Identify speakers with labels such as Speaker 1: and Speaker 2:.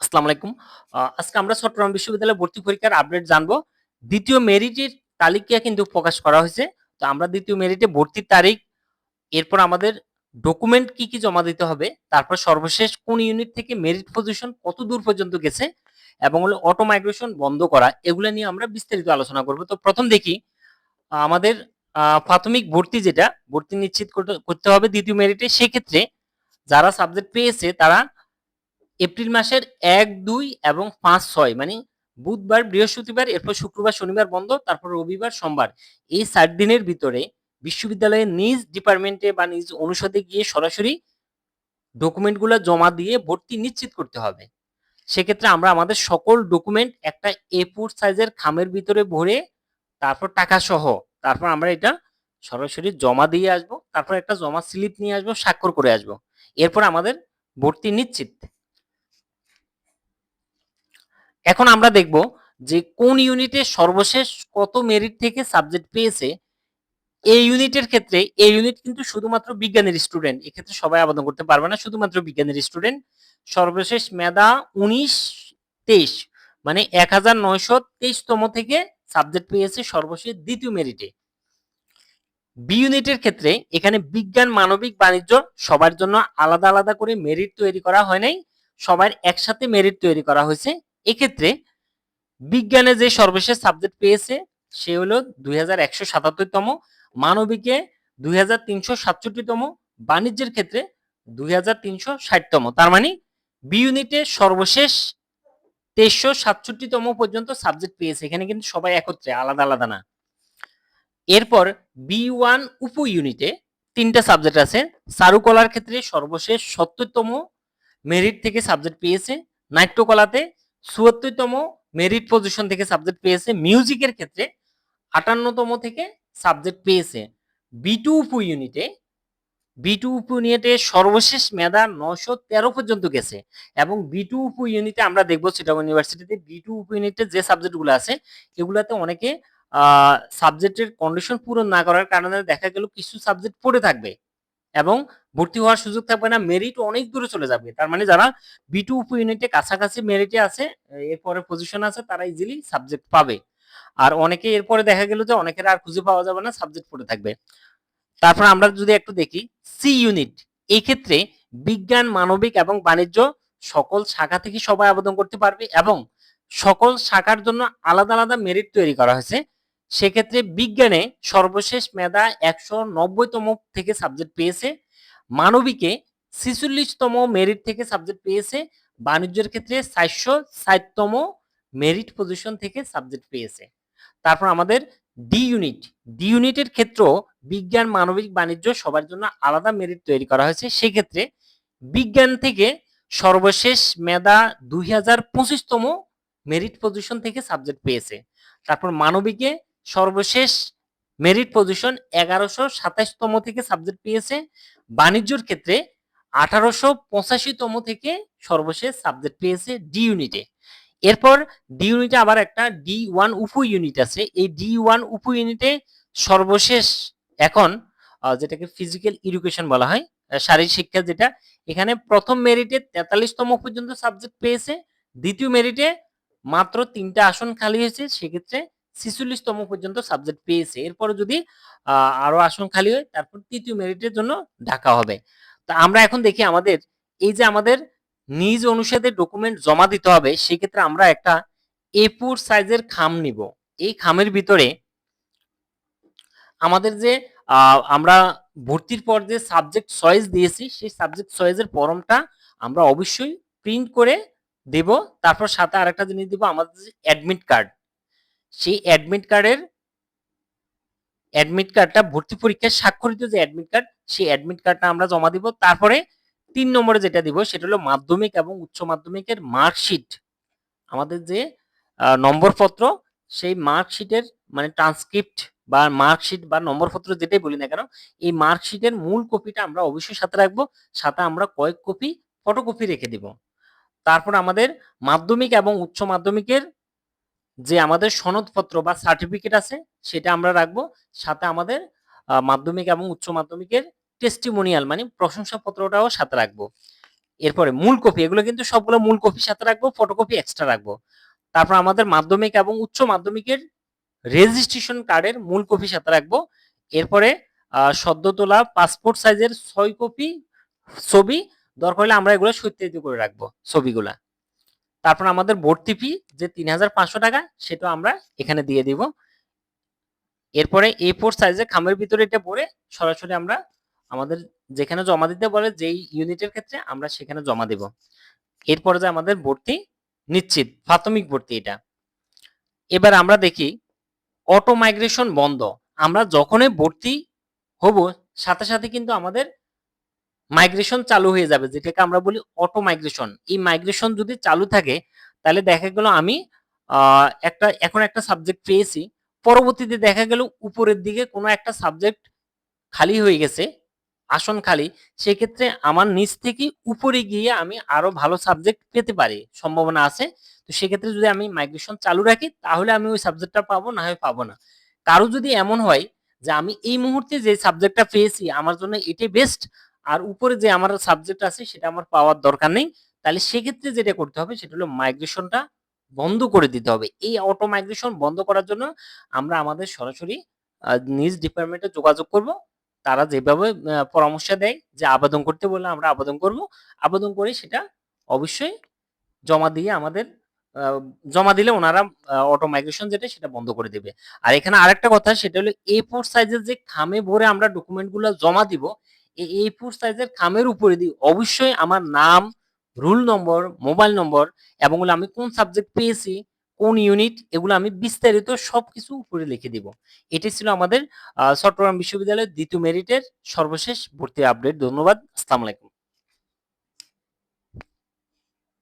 Speaker 1: আসসালামু আলাইকুম। আজকে আমরা চট্টগ্রাম বিশ্ববিদ্যালয়ে ভর্তি পরীক্ষার আপডেট জানবো। দ্বিতীয় মেরিটের তালিকা কিন্তু প্রকাশ করা হয়েছে। তো আমরা দ্বিতীয় মেরিটে ভর্তির তারিখ, এরপর আমাদের ডকুমেন্ট কি কি জমা দিতে হবে, তারপর সর্বশেষ কোন ইউনিট থেকে মেরিট পজিশন কত দূর পর্যন্ত গেছে এবং হলো অটো মাইগ্রেশন বন্ধ করা, এগুলো নিয়ে আমরা বিস্তারিত আলোচনা করব। তো প্রথম দেখি আমাদের প্রাথমিক ভর্তি, যেটা ভর্তি নিশ্চিত করতে হবে দ্বিতীয় মেরিটে। সেক্ষেত্রে যারা সাবজেক্ট পেয়েছে তারা এপ্রিল মাসের ১, ২ এবং ৫, ৬ মানে বুধবার, বৃহস্পতিবার, এরপর শুক্রবার, শনিবার বন্ধ, তারপর রবিবার, সোমবার, এই ৭ দিনের ভিতরে বিশ্ববিদ্যালয়ের নিজ ডিপার্টমেন্টে বা নিজ অনুষদে গিয়ে সরাসরি ডকুমেন্টগুলো জমা দিয়ে ভর্তি নিশ্চিত করতে হবে। সেক্ষেত্রে আমরা আমাদের সকল ডকুমেন্ট একটা A4 সাইজের খামের ভিতরে ভরে তারপর টাকা সহ তারপর আমরা এটা সরাসরি জমা দিয়ে আসবো। তারপর একটা জমা স্লিপ নিয়ে আসবো, স্বাক্ষর করে আসবো। এরপর আমাদের ভর্তি নিশ্চিত। এখন আমরা দেখব যে কোন ইউনিটে সর্বশেষ কত মেরিট থেকে সাবজেক্ট পেয়েছে। এই ইউনিটের ক্ষেত্রে এই ইউনিট কিন্তু শুধুমাত্র বিজ্ঞানের স্টুডেন্ট, এক্ষেত্রে সবাই আবেদন করতে পারবে না, শুধুমাত্র বিজ্ঞানের স্টুডেন্ট। সর্বশেষ মেধা ১৯-২৩ মানে ১,৯২৩তম থেকে সাবজেক্ট পেয়েছে সর্বশেষ দ্বিতীয় মেরিটে। বি ইউনিটের ক্ষেত্রে এখানে বিজ্ঞান, মানবিক, বাণিজ্য সবার জন্য আলাদা আলাদা করে মেরিট তৈরি করা হয় নাই, সবার একসাথে মেরিট তৈরি করা হয়েছে। এক্ষেত্রে বিজ্ঞানে যে সর্বশেষ সাবজেক্ট পেয়েছে সে হলো ২,১৭৭তম, মানবিকে ২,৩৬৭তম, বাণিজ্যের ক্ষেত্রে ২,৩৬০তম। তার মানে বি ইউনিটে সর্বশেষ ৩৬৭তম পর্যন্ত সাবজেক্ট পেয়েছে। এখানে কিন্তু সবাই একত্রে, আলাদা আলাদা না। এরপর B1 উপ ইউনিটে ৩টা সাবজেক্ট আছে। চারুকলার ক্ষেত্রে সর্বশেষ ৭০তম মেরিট থেকে সাবজেক্ট পেয়েছে, নাট্যকলাতে ৭৪তম মেরিট পজিশন থেকে সাবজেক্ট পেয়েছে, মিউজিকের ক্ষেত্রে ৫৮তম থেকে সাবজেক্ট পেয়েছে। বি টু উপ ইউনিটে সর্বশেষ মেধা ৯১৩ পর্যন্ত গেছে। এবং বি টু উপ ইউনিটে আমরা দেখবো চিটাগং ইউনিভার্সিটিতে বি টু উপ ইউনিটে যে সাবজেক্টগুলো আছে এগুলাতে অনেকে সাবজেক্টের কন্ডিশন পূরণ না করার কারণে দেখা গেল কিছু সাবজেক্ট পড়ে থাকবে এবং ভর্তি হওয়ার সুযোগ থাকবে না, মেরিট অনেক দূরে চলে যাবে। তার মানে যারা বি টু উপ ইউনিটে কাছাকাছি মেরিটে আছে, এরপরে পজিশন আছে, তারা ইজিলি সাবজেক্ট পাবে। আর অনেকে এরপরে দেখা গেল যে অনেকের আর খুঁজে পাওয়া যাবে না, সাবজেক্ট পড়ে থাকবে। তারপর আমরা যদি একটু দেখি সি ইউনিট, এই ক্ষেত্রে বিজ্ঞান, মানবিক এবং বাণিজ্য সকল শাখা থেকে সবাই আবেদন করতে পারবে এবং সকল শাখার জন্য আলাদা আলাদা মেরিট তৈরি করা হয়েছে। সেক্ষেত্রে বিজ্ঞানে সর্বশেষ মেধা ১৯০তম থেকে সাবজেক্ট পেয়েছে, মানবিকে ৪৬তম মেরিট থেকে সাবজেক্ট পেয়েছে, বাণিজ্যের ক্ষেত্রে ৪৬০তম মেরিট পজিশন থেকে সাবজেক্ট পেয়েছে। তারপর আমাদের ডি ইউনিটের ক্ষেত্রেও বিজ্ঞান, মানবিক, বাণিজ্য সবার জন্য আলাদা মেরিট তৈরি করা হয়েছে। সেক্ষেত্রে বিজ্ঞান থেকে সর্বশেষ মেধা ২,০২৫তম মেরিট পজিশন থেকে সাবজেক্ট পেয়েছে। তারপর মানবিকে সর্বশেষ মেরিট পজিশন ১১২৭তম থেকে সাবজেক্ট পেয়েছে, বাণিজ্যর ক্ষেত্রে ১৮৮৫তম থেকে সর্বশেষ সাবজেক্ট পেয়েছে ডি ইউনিটে। এরপর ডি ইউনিটে আবার একটা D1 উপ ইউনিট আছে। এই D1 উপ ইউনিটে সর্বশেষ এখন যেটাকে ফিজিক্যাল এডুকেশন বলা হয়, শারীরিক শিক্ষা, যেটা এখানে প্রথম মেরিটে ৪৩তম পর্যন্ত সাবজেক্ট পেয়েছে, দ্বিতীয় মেরিটে মাত্র ৩টা আসন খালি হয়েছে, সেক্ষেত্রে ৪৬তম পর্যন্ত সাবজেক্ট পেয়েছে। এরপরে যদি আরো আসন খালি হয় তারপর তৃতীয় মেরিটের জন্য ঢাকা হবে। তো আমরা এখন দেখি আমাদের এই যে আমাদের নিজ অনুষদের ডকুমেন্ট জমা দিতে হবে, সেক্ষেত্রে আমরা একটা A4 সাইজের খাম নিব। এই খামের ভিতরে আমাদের যে আমরা ভর্তির পর যে সাবজেক্ট চয়েস দিয়েছি সেই সাবজেক্ট চয়েসের ফর্মটা আমরা অবশ্যই প্রিন্ট করে দেব। তারপর সাথে আরেকটা জিনিস দিব, আমাদের যে অ্যাডমিট কার্ড, সেই অ্যাডমিট কার্ডটা ভর্তি পরীক্ষায় স্বাক্ষরিত যে অ্যাডমিট কার্ড, সেই অ্যাডমিট কার্ডটা আমরা জমা দিব। তারপরে ৩ নম্বরে যেটা দিব সেটা হলো মাধ্যমিক এবং উচ্চ মাধ্যমিকের মার্কশিট। আমাদের যে নম্বরপত্র, সেই মার্কশিটের মানে ট্রান্সক্রিপ্ট বা মার্কশিট বা নম্বরপত্র যেটাই বলি না কেন, এই মার্কশিটের মূল কপিটা আমরা অবশ্যই সাথে রাখবো। সাথে আমরা কয়েক কপি ফটোকপি রেখে দিব। তারপর আমাদের মাধ্যমিক এবং উচ্চ মাধ্যমিকের যে আমাদের সনদপত্র বা সার্টিফিকেট আছে সেটা আমরা রাখবো। সাথে আমাদের মাধ্যমিক এবং উচ্চ মাধ্যমিকের টেস্টিমোনিয়াল মানে প্রশংসাপত্রটাও সাথে রাখবো। এরপরে মূল কপি, এগুলো কিন্তু সবগুলো মূল কপির সাথে রাখবো, ফটোকপি এক্সট্রা রাখবো। তারপর আমাদের মাধ্যমিক এবং উচ্চ মাধ্যমিকের রেজিস্ট্রেশন কার্ডের মূল কপি সাথে রাখবো। এরপরে সদ্য তোলা পাসপোর্ট সাইজের 6 কপি ছবি, দরকার হলে আমরা এগুলো সত্যায়িত করে রাখবো ছবিগুলা। তারপর আমাদের ভর্তি ফি যে ৩,৫০০ টাকা, সেটা আমরা এখানে দিয়ে দিব। এরপরে A4 সাইজের খামের ভিতরে এটা ভরে সরাসরি আমরা আমাদের যেখানে জমা দিতে বলে যেই ইউনিটের ক্ষেত্রে আমরা সেখানে জমা দেব। এরপরে যে আমাদের ভর্তি নিশ্চিত, প্রাথমিক ভর্তি এটা। এবার আমরা দেখি অটো মাইগ্রেশন বন্ধ। আমরা যখনই ভর্তি হব সাথে সাথে কিন্তু আমাদের মাইগ্রেশন চালু হয়ে যাবে, যেটাকে আমরা বলি অটো মাইগ্রেশন। এই মাইগ্রেশন যদি চালু থাকে তাহলে দেখা গেল আমি এখন একটা সাবজেক্ট পেয়েছি, পরবর্তীতে দেখা গেল উপরের দিকে কোনো একটা সাবজেক্ট খালি হয়ে গেছে, আসন খালি, সেক্ষেত্রে আমার নিচ থেকে উপরে গিয়ে আমি আরো ভালো সাবজেক্ট পেতে পারি, সম্ভাবনা আছে। তো সেক্ষেত্রে যদি আমি মাইগ্রেশন চালু রাখি তাহলে আমি ওই সাবজেক্টটা পাবো, না হয় পাবো না। কারো যদি এমন হয় যে আমি এই মুহূর্তে যে সাবজেক্টটা পেয়েছি আমার জন্য এটাই বেস্ট, আর উপরে যে আমার সাবজেক্ট আছে সেটা আমার পাওয়ার দরকার নেই, তাহলে সেক্ষেত্রে যেটা করতে হবে সেটা হলো মাইগ্রেশনটা বন্ধ করে দিতে হবে। এই অটো মাইগ্রেশন বন্ধ করার জন্য আমরা আমাদের সরাসরি নিজ ডিপার্টমেন্টে যোগাযোগ করব। তারা যেভাবে পরামর্শ দেয় যে আবেদন করতে বললে আমরা আবেদন করব। আবেদন করে সেটা অবশ্যই জমা দিয়ে আমাদের জমা দিলে ওনারা অটো মাইগ্রেশন যেটা সেটা বন্ধ করে দেবে। আর এখানে আরেকটা কথা, সেটা হলো A4 সাইজের যে খামে ভরে আমরা ডকুমেন্টগুলো জমা দিব, এই A4 সাইজের খামের উপরে দিয়ে অবশ্যই আমার নাম, রোল নম্বর, মোবাইল নম্বর এবং হলো আমি কোন সাবজেক্ট পেয়েছি, কোন ইউনিট, এগুলো আমি বিস্তারিত সবকিছু উপরে লিখে দিব। এটাই ছিল আমাদের চট্টগ্রাম বিশ্ববিদ্যালয়ের দ্বিতীয় মেরিটের সর্বশেষ ভর্তি আপডেট। ধন্যবাদ। আসসালামু আলাইকুম।